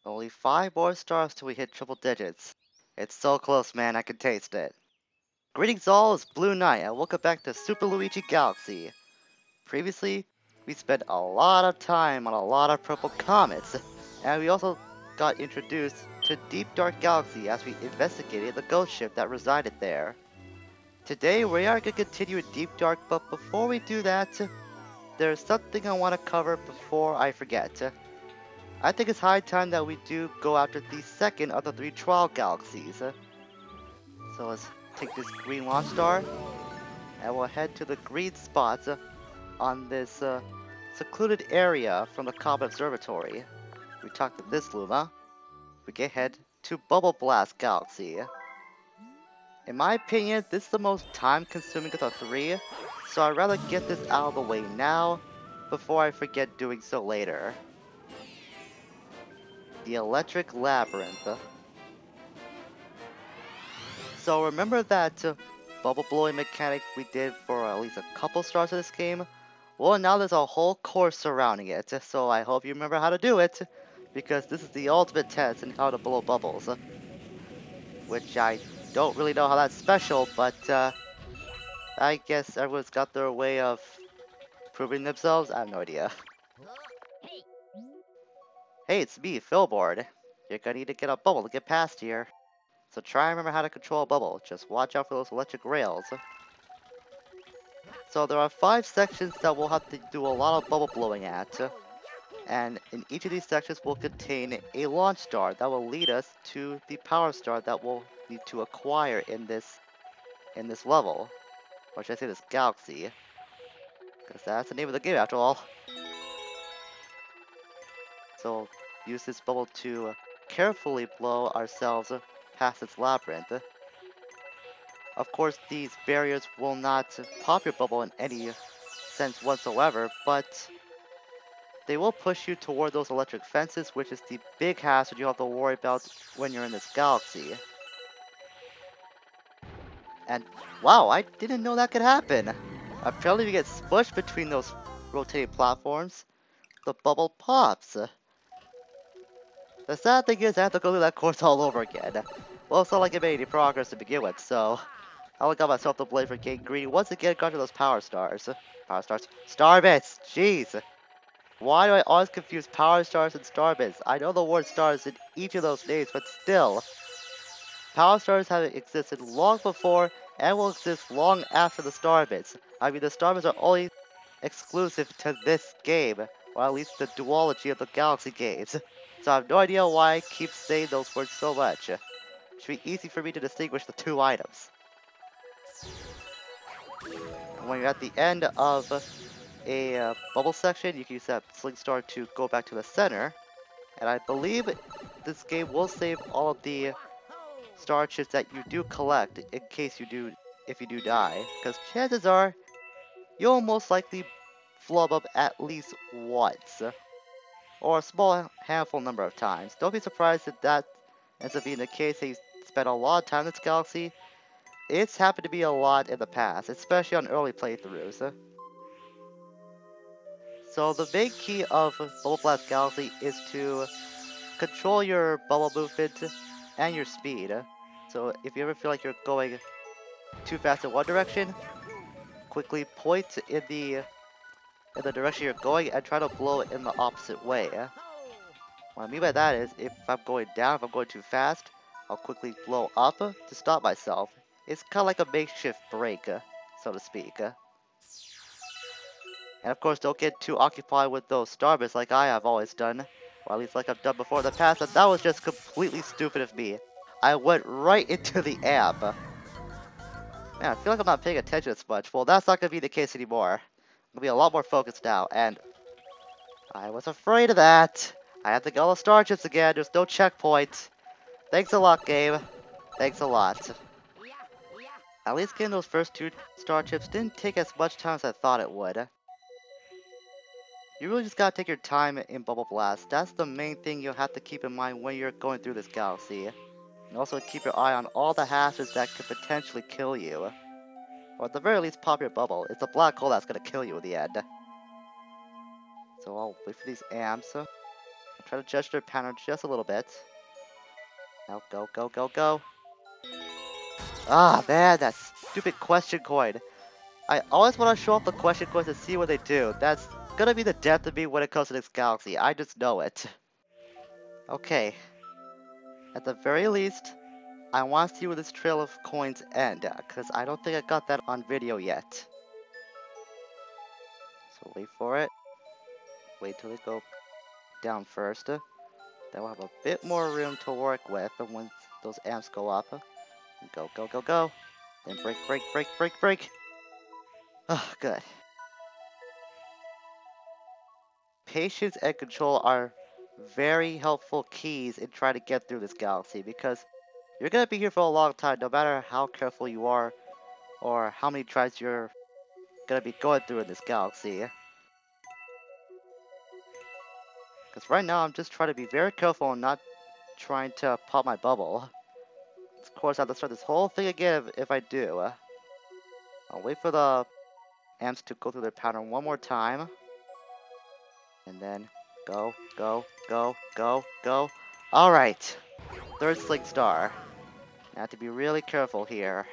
Only 5 more stars till we hit triple digits. It's so close, man, I can taste it. Greetings all, it's Blue Knight, and welcome back to Super Luigi Galaxy. Previously, we spent a lot of time on a lot of purple comets, and we also got introduced to Deep Dark Galaxy as we investigated the ghost ship that resided there. Today, we are going to continue with Deep Dark, but before we do that, there's something I want to cover before I forget. I think it's high time that we do go after the second of the 3 trial galaxies. So let's take this green launch star, and we'll head to the green spots on this secluded area from the Comet Observatory. We talk to this Luma. We can head to Bubble Blast Galaxy. In my opinion, this is the most time-consuming of the 3, so I'd rather get this out of the way now before I forget doing so later. The Electric Labyrinth. So remember that bubble blowing mechanic we did for at least a couple stars of this game? Well, now there's a whole course surrounding it, so I hope you remember how to do it, because this is the ultimate test in how to blow bubbles. Which I don't really know how that's special, but I guess everyone's got their way of proving themselves. I have no idea. Hey, it's me, Philboard. You're gonna need to get a bubble to get past here. So try and remember how to control a bubble. Just watch out for those electric rails. So there are 5 sections that we'll have to do a lot of bubble blowing at. And in each of these sections will contain a launch star that will lead us to the power star that we'll need to acquire in this level. Or should I say this galaxy? Because that's the name of the game after all. So use this bubble to carefully blow ourselves past its labyrinth. Of course, these barriers will not pop your bubble in any sense whatsoever, but they will push you toward those electric fences, which is the big hazard you have to worry about when you're in this galaxy. And wow, I didn't know that could happen. Apparently, if you get smushed between those rotating platforms, the bubble pops. The sad thing is I have to go through that course all over again. Well, it's not like I made any progress to begin with, so I only got myself to blame for getting greedy once again got to those power stars. Power stars? Star bits! Jeez! Why do I always confuse power stars and star bits? I know the word stars in each of those names, but still. Power stars have existed long before and will exist long after the star bits. I mean, the star bits are only exclusive to this game, or at least the duology of the Galaxy games. So I have no idea why I keep saying those words so much. It should be easy for me to distinguish the 2 items. And when you're at the end of a bubble section, you can use that sling star to go back to the center. And I believe this game will save all of the star chips that you do collect in case if you do die. Because chances are, you'll most likely flub up at least once. Or a small handful number of times. Don't be surprised if that ends up being the case and you spend a lot of time in this galaxy. It's happened to be a lot in the past, especially on early playthroughs. So the main key of Bubble Blast Galaxy is to control your bubble movement and your speed. So if you ever feel like you're going too fast in one direction, quickly point in the direction you're going and try to blow it in the opposite way. What I mean by that is, if I'm going down, if I'm going too fast, I'll quickly blow up to stop myself. It's kind of like a makeshift brake, so to speak. And of course, don't get too occupied with those starbits like I have always done. Or at least like I've done before in the past, and that was just completely stupid of me. I went right into the amp. Man, I feel like I'm not paying attention as much. Well, that's not going to be the case anymore. I'm going to be a lot more focused now, and I was afraid of that. I have to get all the star chips again. There's no checkpoint. Thanks a lot, game. Thanks a lot. At least getting those first 2 star chips didn't take as much time as I thought it would. You really just gotta take your time in Bubble Blast. That's the main thing you'll have to keep in mind when you're going through this galaxy. And also keep your eye on all the hazards that could potentially kill you. Or at the very least pop your bubble. It's a black hole that's gonna kill you in the end. So I'll wait for these amps. Try to judge their pattern just a little bit. Now go, go, go, go. Ah, man, that stupid question coin. I always want to show off the question coins and see what they do. That's gonna be the death of me when it comes to this galaxy. I just know it. Okay. At the very least, I want to see where this trail of coins end, because I don't think I got that on video yet. So wait for it. Wait till they go down first. Then we'll have a bit more room to work with once those amps go up. Go, go, go, go. Then break, break, break, break, break. Oh, good. Patience and control are very helpful keys in trying to get through this galaxy because you're gonna be here for a long time no matter how careful you are or how many tries you're gonna be going through in this galaxy. Because right now I'm just trying to be very careful and not trying to pop my bubble. Of course I have to start this whole thing again if I do. I'll wait for the amps to go through their pattern one more time. And then go, go, go, go, go. Alright. Third Sling Star. I have to be really careful here.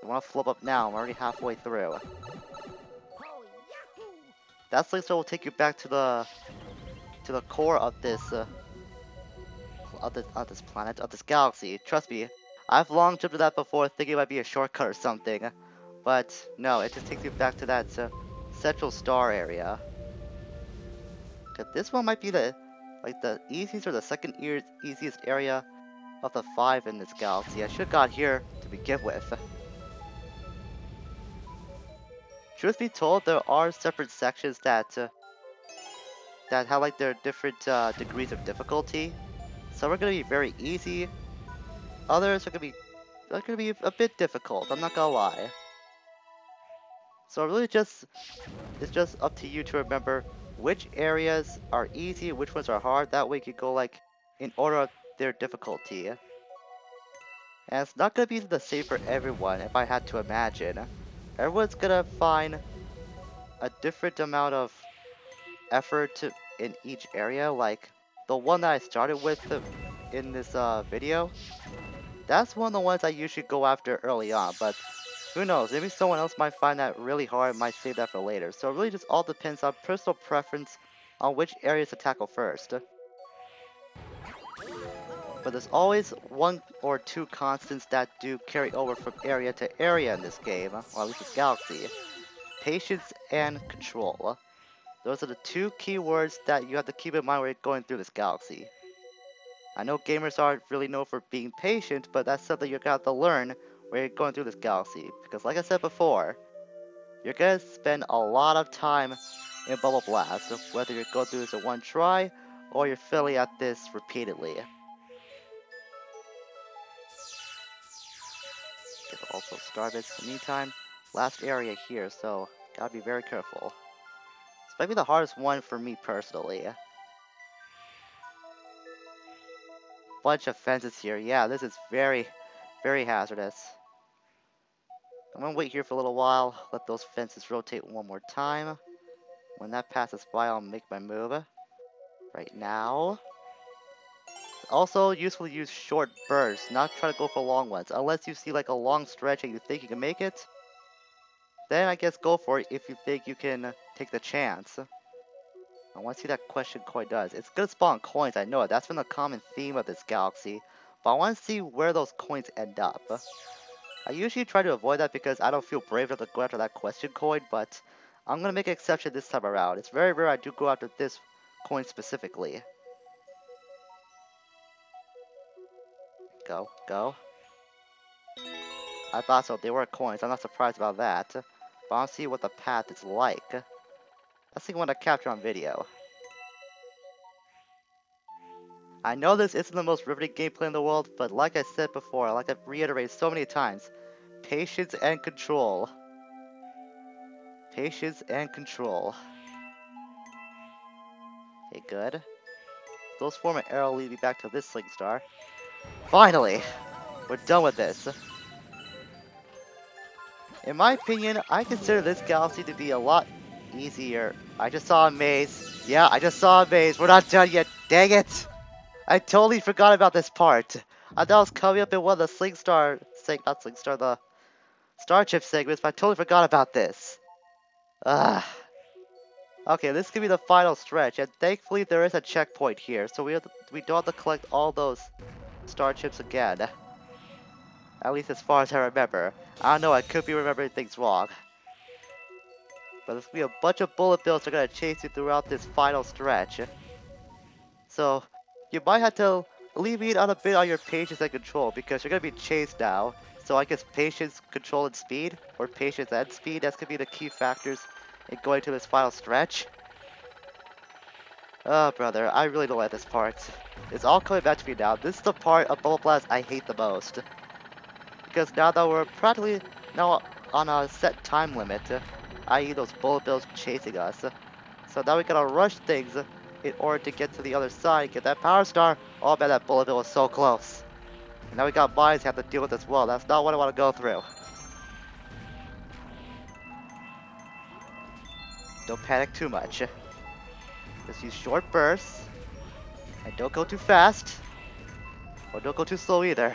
I want to flip up now. I'm already halfway through. That Sling Star will take you back to the core of this planet, of this galaxy. Trust me, I've long jumped to that before, thinking it might be a shortcut or something. But no, it just takes you back to that central star area. This one might be the easiest or the second easiest area of the 5 in this galaxy. I should have got here to begin with. Truth be told, there are separate sections that have like their different degrees of difficulty. Some are gonna be very easy. Others are gonna be a bit difficult. I'm not gonna lie. So really, it's just up to you to remember which areas are easy, which ones are hard. That way, you can go like in order of their difficulty. And it's not gonna be the same for everyone. If I had to imagine, everyone's gonna find a different amount of effort in each area. Like the one that I started with in this video, that's one of the ones I usually go after early on, but who knows, maybe someone else might find that really hard, might save that for later. So it really just all depends on personal preference on which areas to tackle first. But there's always one or two constants that do carry over from area to area in this game, or at least this galaxy. Patience and control. Those are the two key words that you have to keep in mind when you're going through this galaxy. I know gamers aren't really known for being patient, but that's something you're gonna have to learn when you're going through this galaxy. Because like I said before, you're gonna spend a lot of time in Bubble Blast, whether you're going through this in one try, or you're failing at this repeatedly. Also Starbits in the meantime. Last area here, so gotta be very careful. This might be the hardest one for me personally. Bunch of fences here. Yeah, this is very, very hazardous. I'm gonna wait here for a little while, let those fences rotate one more time. When that passes by, I'll make my move. Right now. Also, useful to use short bursts, not try to go for long ones. Unless you see like a long stretch and you think you can make it, then I guess go for it if you think you can take the chance. I want to see that question coin does. It's gonna spawn coins, I know it. That's been the common theme of this galaxy. But I want to see where those coins end up. I usually try to avoid that because I don't feel brave enough to go after that question coin, but I'm gonna make an exception this time around. It's very rare I do go after this coin specifically. Go, go. I thought so, they were coins, I'm not surprised about that. But I want to see what the path is like. Let's see what I capture on video. I know this isn't the most riveting gameplay in the world, but like I said before, like I've reiterated so many times, patience and control. Patience and control. Okay, good. Those form an arrow lead me back to this Sling Star. Finally! We're done with this. In my opinion, I consider this galaxy to be a lot easier. I just saw a maze. Yeah, I just saw a maze. We're not done yet. Dang it! I totally forgot about this part. I thought I was coming up in one of the not Sling Star, the Star Chip segments, but I totally forgot about this. Ah. Okay, this could be the final stretch, and thankfully there is a checkpoint here, so we don't have to collect all those Star Chips again. At least as far as I remember. I don't know, I could be remembering things wrong. But there's gonna be a bunch of bullet bills that are gonna chase you throughout this final stretch. So, you might have to alleviate on a bit on your patience and control, because you're gonna be chased now. So I guess patience, control, and speed, or patience and speed, that's gonna be the key factors in going to this final stretch. Oh, brother, I really don't like this part. It's all coming back to me now. This is the part of Bubble Blast I hate the most. Because now that we're practically now on a set time limit, i.e. those bullet bills chasing us. So now we gotta rush things in order to get to the other side, get that power star. Oh man, that bullet bill was so close. And now we got mines we have to deal with as well. That's not what I want to go through. Don't panic too much. Just use short bursts. And don't go too fast. Or don't go too slow either.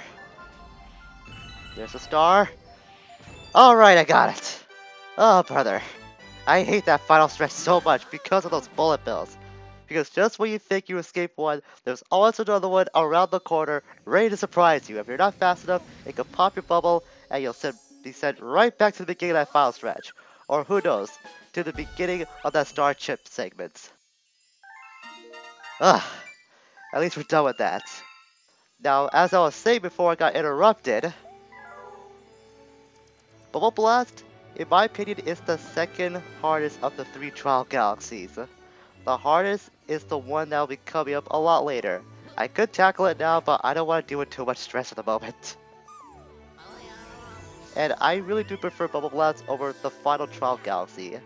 There's a star. Alright, I got it. Oh, brother. I hate that final stretch so much because of those bullet bills. Because just when you think you escaped one, there's always another one around the corner, ready to surprise you. If you're not fast enough, it can pop your bubble, and you'll be sent right back to the beginning of that final stretch. Or who knows, to the beginning of that Star Chip segment. Ugh, at least we're done with that. Now, as I was saying before I got interrupted, Bubble Blast, in my opinion, is the second hardest of the 3 trial galaxies. The hardest is the one that will be coming up a lot later. I could tackle it now, but I don't want to deal with too much stress at the moment. And I really do prefer Bubble Blast over the final trial galaxy.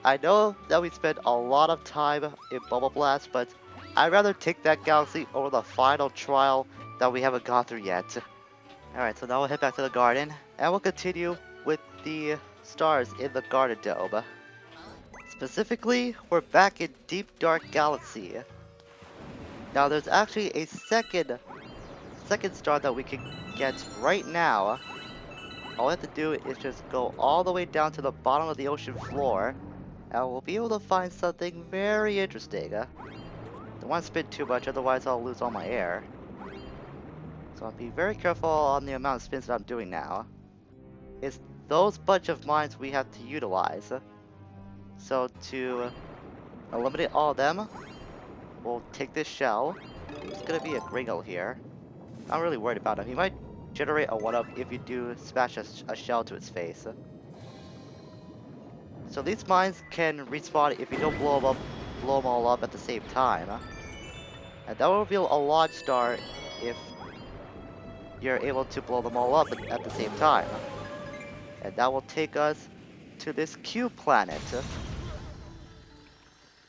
I know that we spent a lot of time in Bubble Blast, but I'd rather take that galaxy over the final trial that we haven't gone through yet. Alright, so now we'll head back to the garden, and we'll continue with the stars in the Garden Dome. Specifically, we're back in Deep Dark Galaxy. Now there's actually a second star that we can get right now. All we have to do is just go all the way down to the bottom of the ocean floor, and we'll be able to find something very interesting. Don't want to spin too much, otherwise I'll lose all my air. So I'll be very careful on the amount of spins that I'm doing now. It's those bunch of mines we have to utilize. So to eliminate all of them, we'll take this shell. It's gonna be a Gringo here. I'm really worried about him. He might generate a 1-up if you do smash a shell to its face. So these mines can respawn if you don't blow them all up at the same time. And that will reveal a launch star if you're able to blow them all up at the same time. And that will take us to this cube planet.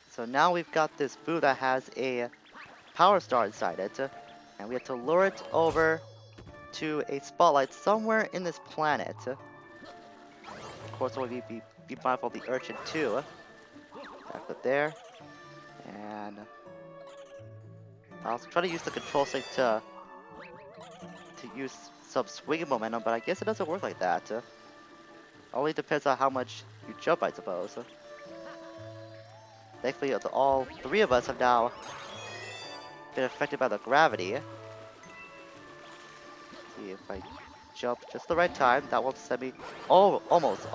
So now we've got this boo that has a power star inside it, and we have to lure it over to a spotlight somewhere in this planet. Of course, we'll be mindful of the urchin too. Back up there, and I was trying to use the control stick to use some swinging momentum, but I guess it doesn't work like that. Only depends on how much you jump, I suppose. Thankfully, all 3 of us have now been affected by the gravity. Let's see if I jump just the right time, that won't send me. Oh, almost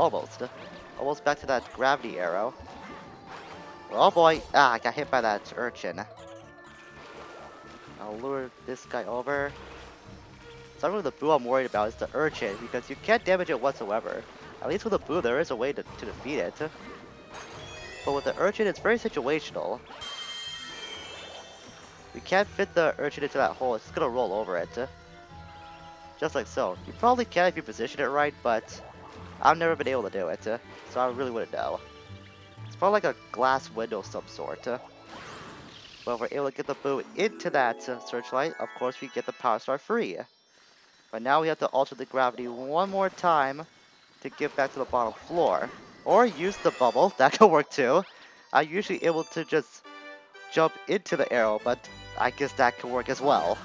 back to that gravity arrow. Oh boy! Ah, I got hit by that urchin. I'll lure this guy over. It's not really the boo I'm worried about, it's the urchin, because you can't damage it whatsoever. At least with the boo, there is a way to defeat it. But with the urchin, it's very situational. We can't fit the urchin into that hole, it's just gonna roll over it. Just like so. You probably can if you position it right, but I've never been able to do it, so I really wouldn't know. It's probably like a glass window of some sort. But if we're able to get the boo into that searchlight, of course we get the power star free. But now we have to alter the gravity one more time to get back to the bottom floor. Or use the bubble, that could work too. I'm usually able to just jump into the arrow, but I guess that could work as well.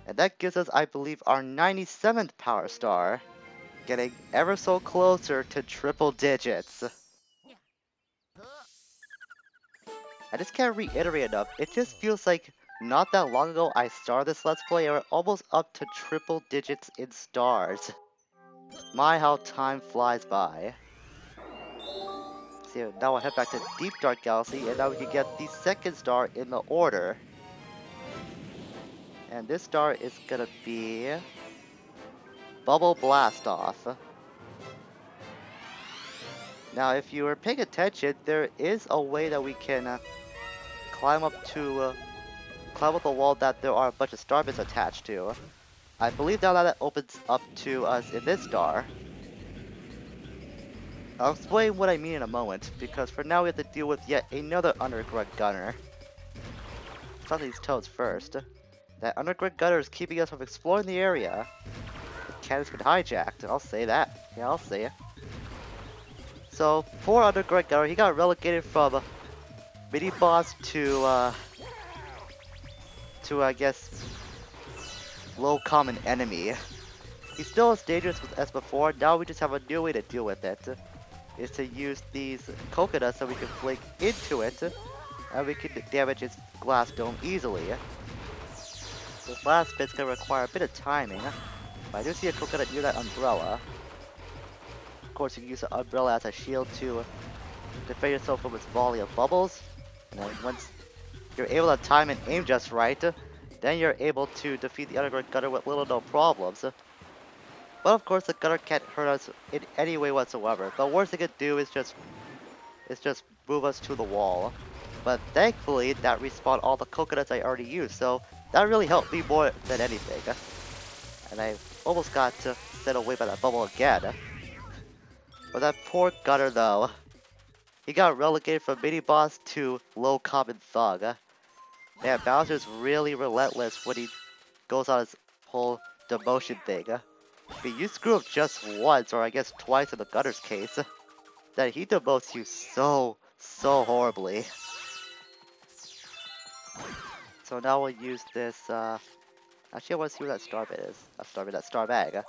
And that gives us, I believe, our 97th Power Star. Getting ever so closer to triple digits. I just can't reiterate enough, it just feels like not that long ago I started this Let's Play and we're almost up to triple digits in stars. My, how time flies by. So now I'll head back to Deep Dark Galaxy and now we can get the second star in the order. And this star is gonna be Bubble Blast Off. Now if you were paying attention, there is a way that we can climb up the wall that there are a bunch of star bits attached to. I believe now that opens up to us in this star. I'll explain what I mean in a moment, because for now we have to deal with yet another underground gunner. Let's talk to these toads first. That underground gunner is keeping us from exploring the area. The cannon's been hijacked, I'll say that. Yeah, I'll say it. So, poor underground gunner, he got relegated from mini boss to I guess, low common enemy. He's still as dangerous as before, now we just have a new way to deal with it. Is to use these coconuts so we can flick into it, and we can damage its glass dome easily. This last bit's gonna require a bit of timing, but I do see a coconut near that umbrella. Of course you can use the umbrella as a shield to defend yourself from its volley of bubbles, and then once you're able to time and aim just right, then you're able to defeat the underground gunner with little no problems. But of course the gunner can't hurt us in any way whatsoever. The worst it could do is just move us to the wall. But thankfully that respawned all the coconuts I already used, so that really helped me more than anything. And I almost got set away by that bubble again. But that poor gunner though, he got relegated from mini boss to low common thug. Man, Bowser's really relentless when he goes on his whole demotion thing. If you screw up just once, or I guess twice in the gunner's case, then he demotes you so horribly. So now we'll use this, actually I want to see where that star bit is. That star bag.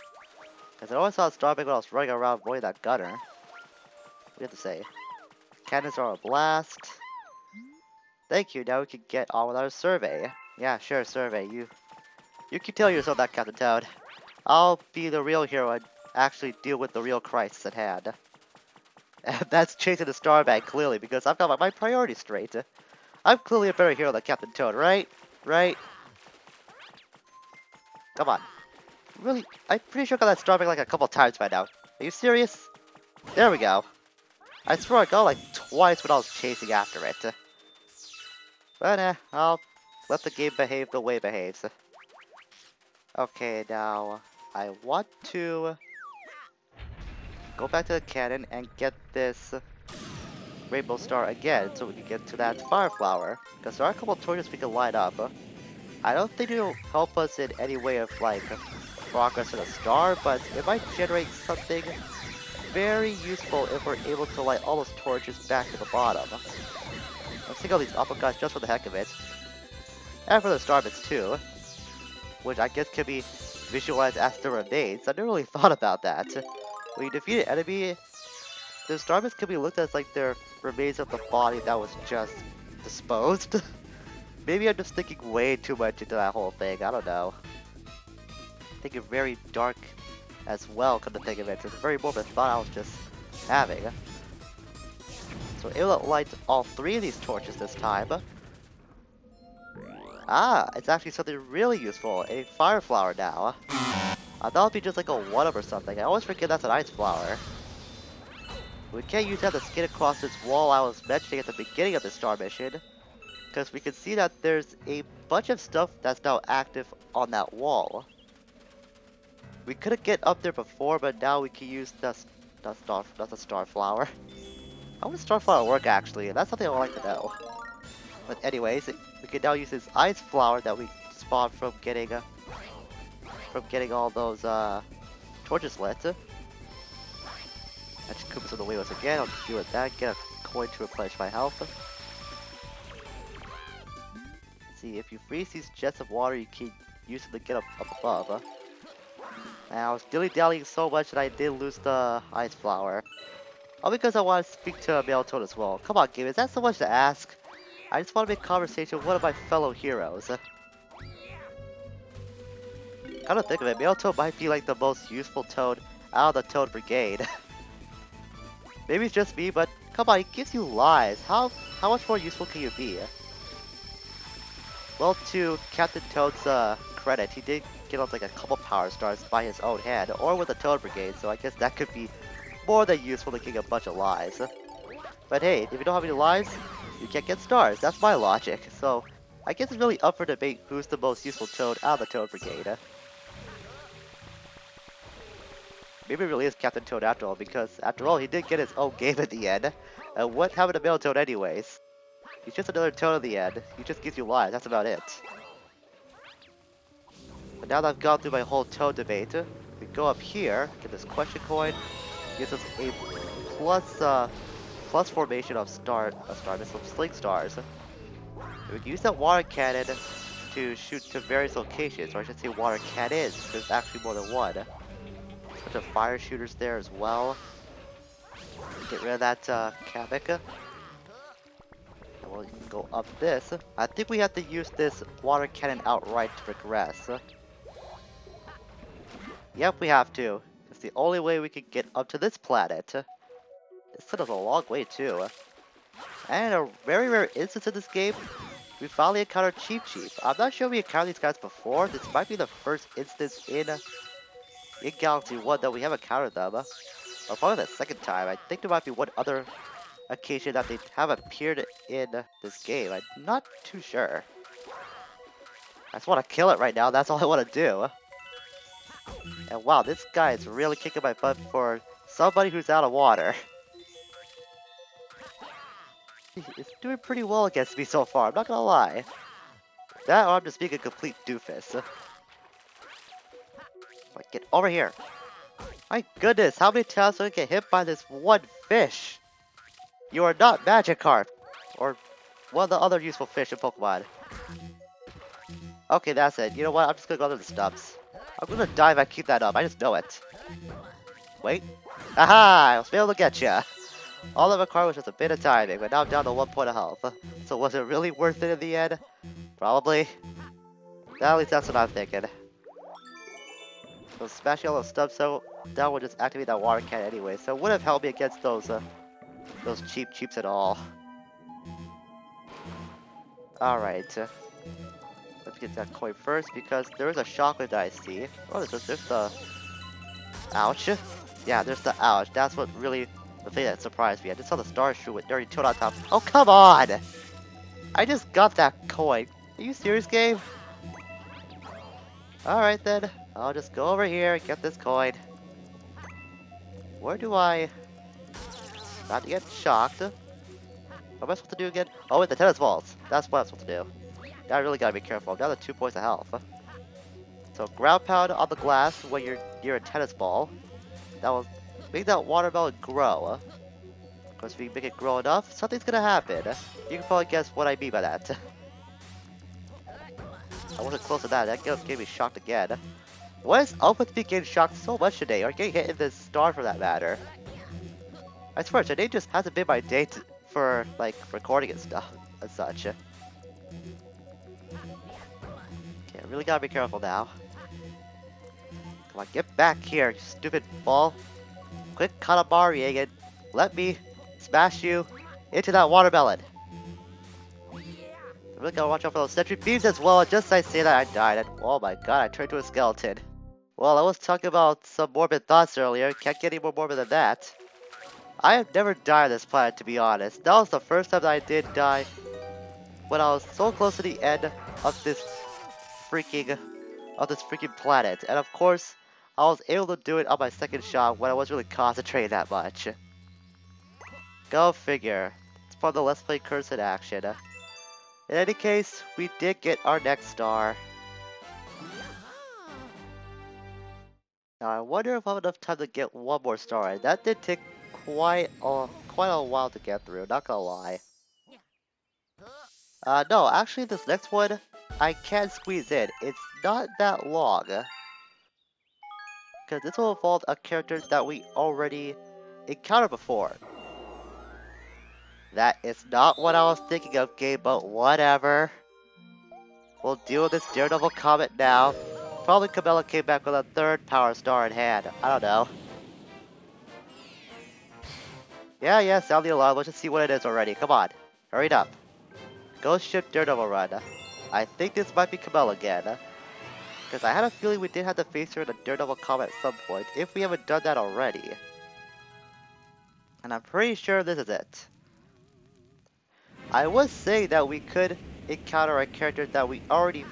Because I always saw a star bag when I was running around avoiding that gunner. What do you have to say? Cannons are a blast. Thank you, now we can get on with our survey. Yeah, sure, survey. You can tell yourself that, Captain Toad. I'll be the real hero and actually deal with the real crisis at hand. And that's chasing the star bag, clearly, because I've got my priorities straight. I'm clearly a better hero than Captain Toad, right? Right? Come on. Really? I'm pretty sure I got that star bag like a couple times by now. Are you serious? There we go. I swear I got like twice when I was chasing after it. But I'll let the game behave the way it behaves. Okay, now I want to go back to the cannon and get this rainbow star again so we can get to that fire flower. Because there are a couple of torches we can light up. I don't think it'll help us in any way of like progress in a star, but it might generate something very useful if we're able to light all those torches back to the bottom. Let's take all these uppercuts just for the heck of it. And for the star bits too. Which I guess can be visualized as the remains. I never really thought about that. When you defeat an enemy, the star bits can be looked at as like their remains of the body that was just disposed. Maybe I'm just thinking way too much into that whole thing, I don't know. Thinking very dark as well, come to think of it. It's a very morbid thought I was just having. So able to light all three of these torches this time. Ah, it's actually something really useful. A fire flower now. I thought it'd be just like a 1-up or something. I always forget that's an ice flower. We can't use that to skate across this wall I was mentioning at the beginning of the star mission. Because we can see that there's a bunch of stuff that's now active on that wall. We couldn't get up there before, but now we can use that's a star flower. How would a star flower work actually? That's something I would like to know. But anyways, we can now use this ice flower that we spawned from getting all those torches lit. Actually, Koopa's on the way once again. I'll just deal with that. Get a coin to replenish my health. See, if you freeze these jets of water, you can use them to get up above. And I was dilly-dallying so much that I did lose the ice flower. All because I want to speak to a male toad as well. Come on, game, is that so much to ask? I just want to make conversation with one of my fellow heroes. Come to think of it, male toad might be like the most useful toad out of the Toad Brigade. Maybe it's just me, but come on, it gives you lives. How much more useful can you be? Well, to Captain Toad's credit, he did get us like a couple power stars by his own hand, or with the Toad Brigade, so I guess that could be more than useful to getting a bunch of lives. But hey, if you don't have any lives, you can't get stars. That's my logic. So I guess it's really up for debate who's the most useful Toad out of the Toad Brigade. Maybe it really is Captain Toad after all, because after all, he did get his own game at the end. And what happened to Male Toad anyways? He's just another Toad at the end. He just gives you lives, that's about it. But now that I've gone through my whole Toad debate, we go up here, get this question coin, gives us a plus formation of star missile sling stars. And we can use that water cannon to shoot to various locations, or I should say water cannons, there's actually more than one. Bunch of fire shooters there as well. Get rid of that Kabik. And we'll go up this. I think we have to use this water cannon outright to progress. Yep, we have to. It's the only way we can get up to this planet. This took us a long way too. And a very rare instance in this game, we finally encountered Cheep Cheep. I'm not sure we encountered these guys before. This might be the first instance in Galaxy 1 that we have encountered them. Or probably the second time. I think there might be one other occasion that they have appeared in this game. I'm not too sure. I just want to kill it right now. That's all I want to do. And wow, this guy is really kicking my butt for somebody who's out of water. It's doing pretty well against me so far, I'm not gonna lie. That or I'm just being a complete doofus. Like, get over here. My goodness, how many times do I get hit by this one fish? You are not Magikarp, or one of the other useful fish in Pokemon. Okay, that's it. You know what? I'm just gonna go under the stumps. I'm gonna die if I keep that up. I just know it. Wait. Aha! I was able to get ya. All of my car was just a bit of timing, but now I'm down to 1 point of health. So was it really worth it in the end? Probably. At least that's what I'm thinking. So smashing all those stumps, so that would just activate that water cannon anyway. So it would have helped me against those Cheep Cheeps at all. Alright. Let's get that coin first, because there is a shockwave that I see. Oh, there's the... Ouch. Yeah, there's the ouch. That's what really... the thing that surprised me. I just saw the star shoot with Dirty Toad on top. Oh, come on! I just got that coin. Are you serious, game? Alright then. I'll just go over here and get this coin. Where do I... not to get shocked? What am I supposed to do again? Oh, with the tennis balls. That's what I'm supposed to do. Now I really gotta be careful. I'm down to 2 points of health. So ground pound on the glass when you're near a tennis ball. That will make that watermelon grow. Because if we make it grow enough, something's gonna happen. You can probably guess what I mean by that. I wasn't close to that. That gave me shocked again. What is up with me getting shocked so much today, or getting hit in the star for that matter? I swear, today just hasn't been my day for, like, recording and stuff and such. Okay, I really gotta be careful now. Come on, get back here, you stupid ball. Quick Katamari and let me smash you into that watermelon. I really gotta watch out for those sentry beams as well, and just as I say that I died, and oh my god, I turned to a skeleton. Well, I was talking about some morbid thoughts earlier, can't get any more morbid than that. I have never died on this planet, to be honest. That was the first time that I did die, when I was so close to the end of this freaking planet. And of course, I was able to do it on my second shot when I wasn't really concentrating that much. Go figure. It's part of the Let's Play curse in action. In any case, we did get our next star. Now I wonder if I have enough time to get one more star, and that did take quite a while to get through, not gonna lie. No, actually this next one, I can squeeze in. It's not that long. Because this will involve a character that we already encountered before. That is not what I was thinking of, game, but whatever. We'll deal with this Daredevil Comet now. Probably Cabela came back with a third Power Star in hand. I don't know. Yeah, sound the alarm. Let's just see what it is already. Come on. Hurry up. Ghost Ship Daredevil Run. I think this might be Cabela again. Because I had a feeling we did have to face her in a Daredevil Comet at some point, if we haven't done that already. And I'm pretty sure this is it. I was saying that we could encounter a character that we already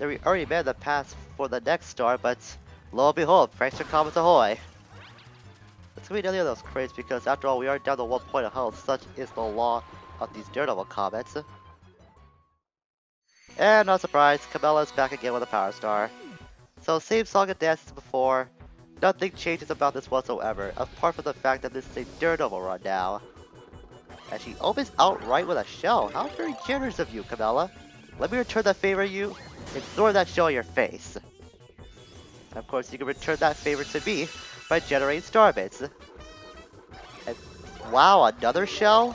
met in the past for the next star, but lo and behold, Prankster Comets ahoy! Let's read any of those crates because after all we are down to 1 point of health, such is the law of these Daredevil Comets. And not surprised, Cabela is back again with a Power Star. So same song and dance as before, nothing changes about this whatsoever, apart from the fact that this is a Daredevil run now. And she opens outright with a shell. How very generous of you, Cabela. Let me return that favor you and throw that shell in your face. And of course you can return that favor to me by generating star bits. And wow, another shell?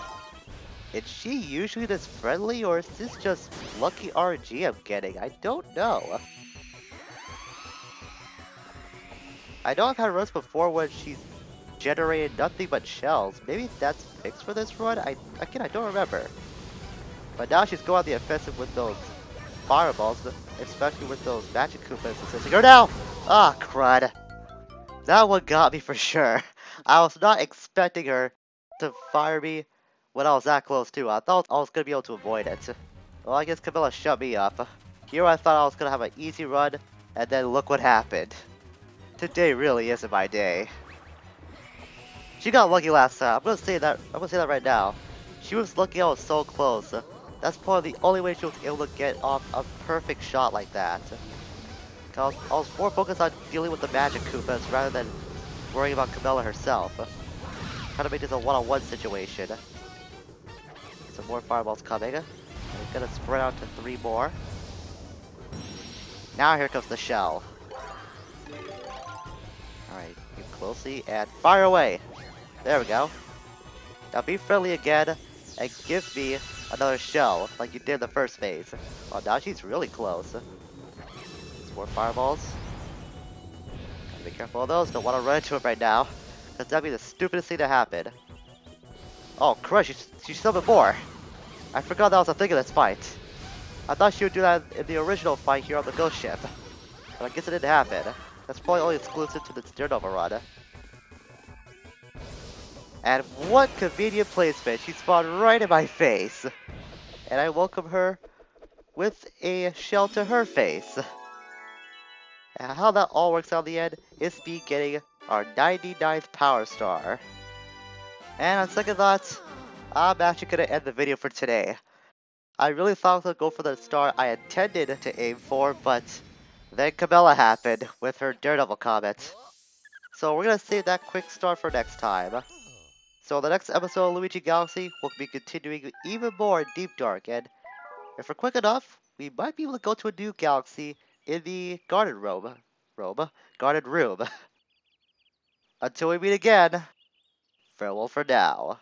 Is she usually this friendly or is this just lucky RNG I'm getting? I don't know. I know I've had runs before when she's generated nothing but shells. Maybe that's fixed for this run? I don't remember. But now she's going on the offensive with those fireballs, especially with those magic Koopas assisting her now! Ah, crud. That one got me for sure. I was not expecting her to fire me when I was that close too. I thought I was going to be able to avoid it. Well, I guess Camilla shut me up. Here I thought I was going to have an easy run, and then look what happened. Today really isn't my day. She got lucky last time. I'm gonna say that right now. She was lucky I was so close. That's probably the only way she was able to get off a perfect shot like that. I was more focused on dealing with the magic Koopas rather than worrying about Camilla herself. Trying to make this a one-on-one situation. Some more fireballs coming. I'm gonna spread out to 3 more. Now here comes the shell. Alright, move closely and fire away! There we go. Now be friendly again and give me another shell like you did in the first phase. Oh, now she's really close. Some more fireballs. Gotta be careful of those, don't want to run into it right now. Because that'd be the stupidest thing to happen. Oh, crud, she's still before. I forgot that was a thing in this fight. I thought she would do that in the original fight here on the ghost ship. But I guess it didn't happen. That's probably only exclusive to the Daredevil run. And what convenient placement, she spawned right in my face. And I welcome her with a shell to her face. And how that all works out in the end is me getting our 99th Power Star. And on second thoughts, I'm actually going to end the video for today. I really thought I was going to go for the star I intended to aim for, but then Cabela happened with her Daredevil Comet. So we're going to save that quick star for next time. So the next episode of Luigi Galaxy will be continuing even more in Deep Dark, and if we're quick enough, we might be able to go to a new galaxy in the Garden Room. Garden Room. Until we meet again, farewell for now.